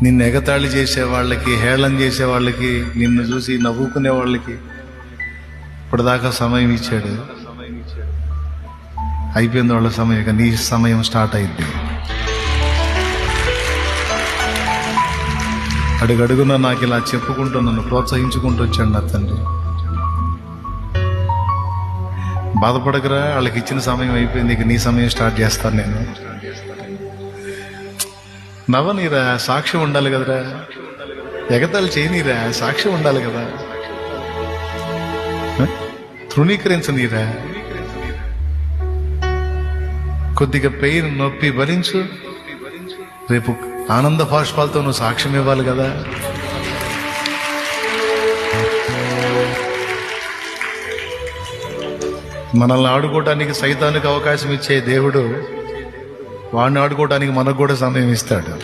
నిన్ను ఎగతాళి చేసే వాళ్ళకి, హేళన చేసే వాళ్ళకి, నిన్ను చూసి నవ్వుకునే వాళ్ళకి ఇప్పటిదాకా సమయం ఇచ్చాడు. అయిపోయింది వాళ్ళ సమయం, ఇక నీ సమయం స్టార్ట్ అయింది. అడుగడుగున నాకు ఇలా చెప్పుకుంటూ నన్ను ప్రోత్సహించుకుంటూ వచ్చాడు నా తండ్రి. బాధపడకరా, వాళ్ళకి ఇచ్చిన సమయం అయిపోయింది, ఇక నీ సమయం స్టార్ట్ చేస్తాను నేను. నవ్వనీరా, సాక్ష్యం ఉండాలి కదరా. ఎగతాళి చేయనీరా, సాక్ష్యం ఉండాలి కదా. తృణీకరించనీరా. కొద్దిగా పెయిన్, నొప్పి భరించు. రేపు ఆనంద బాష్పాలతో నువ్వు సాక్ష్యం ఇవ్వాలి కదా. మనల్ని ఆడుకోవటానికి సైతానికి అవకాశం ఇచ్చే దేవుడు వాడిని ఆడుకోవటానికి మనకు కూడా సమయం ఇస్తాడు.